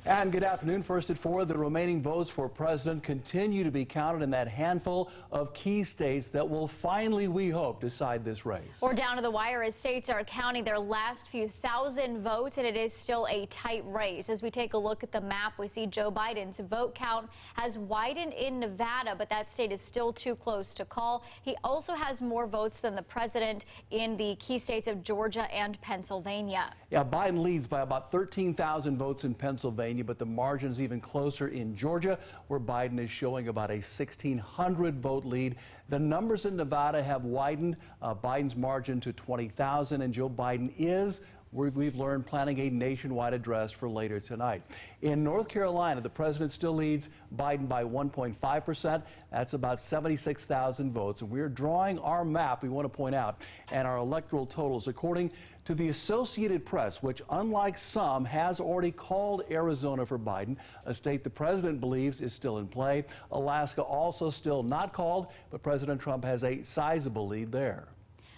And good afternoon. First at 4, the remaining votes for president continue to be counted in that handful of key states that will finally, we hope, decide this race. We're down to the wire as states are counting their last few thousand votes, and it is still a tight race. As we take a look at the map, we see Joe Biden's vote count has widened in Nevada, but that state is still too close to call. He also has more votes than the president in the key states of Georgia and Pennsylvania. Yeah, Biden leads by about 13,000 votes in Pennsylvania, but the margin is even closer in Georgia, where Biden is showing about a 1,600 vote lead. The numbers in Nevada have widened. Biden's margin to 20,000, and Joe Biden is, we've learned, planning a nationwide address for later tonight. In North Carolina, the president still leads Biden by 1.5%. That's about 76,000 votes. And we're drawing our map, we want to point out, and our electoral totals according to the Associated Press, which, unlike some, has already called Arizona for Biden, a state the president believes is still in play. Alaska also still not called, but President Trump has a sizable lead there.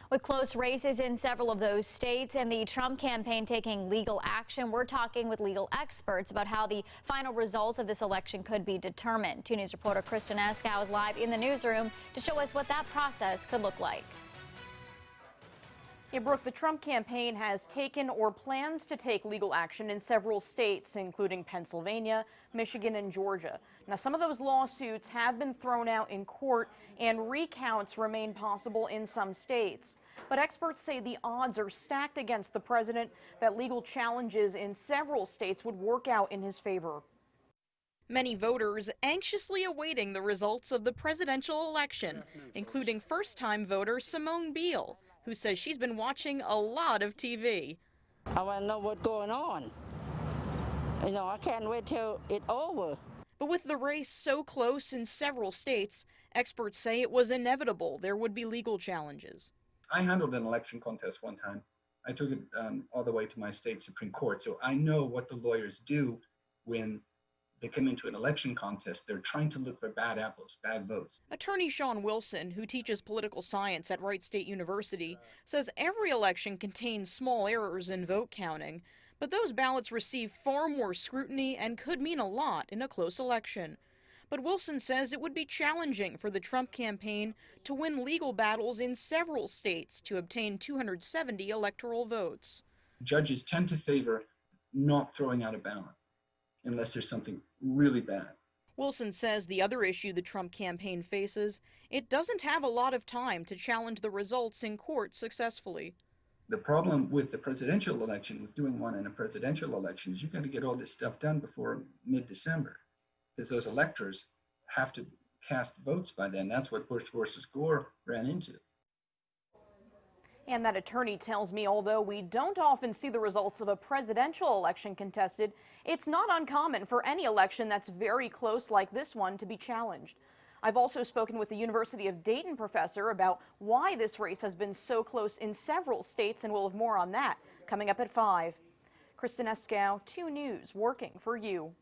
With close races in several of those states and the Trump campaign taking legal action, we're talking with legal experts about how the final results of this election could be determined. 2 News reporter Kristen Eskow is live in the newsroom to show us what that process could look like. Yeah, Brooke, the Trump campaign has taken or plans to take legal action in several states, including Pennsylvania, Michigan, and Georgia. Now, some of those lawsuits have been thrown out in court, and recounts remain possible in some states. But experts say the odds are stacked against the president that legal challenges in several states would work out in his favor. Many voters anxiously awaiting the results of the presidential election, including first-time voter Simone Biel, who says she's been watching a lot of TV. I want to know what's going on. You know, I can't wait till it's over. But with the race so close in several states, experts say it was inevitable there would be legal challenges. I handled an election contest one time. I took it all the way to my state Supreme Court, so I know what the lawyers do when they come into an election contest. They're trying to look for bad apples, bad votes. Attorney Sean Wilson, who teaches political science at Wright State University, says every election contains small errors in vote counting, but those ballots receive far more scrutiny and could mean a lot in a close election. But Wilson says it would be challenging for the Trump campaign to win legal battles in several states to obtain 270 electoral votes. Judges tend to favor not throwing out a ballot unless there's something really bad. Wilson says the other issue the Trump campaign faces, it doesn't have a lot of time to challenge the results in court successfully. The problem with the presidential election, with doing one in a presidential election, is you've got to get all this stuff done before mid-December, because those electors have to cast votes by then. That's what Bush versus Gore ran into. And that attorney tells me, although we don't often see the results of a presidential election contested, it's not uncommon for any election that's very close like this one to be challenged. I've also spoken with the University of Dayton professor about why this race has been so close in several states, and we'll have more on that coming up at 5. Kristen Eskow, 2 News, working for you.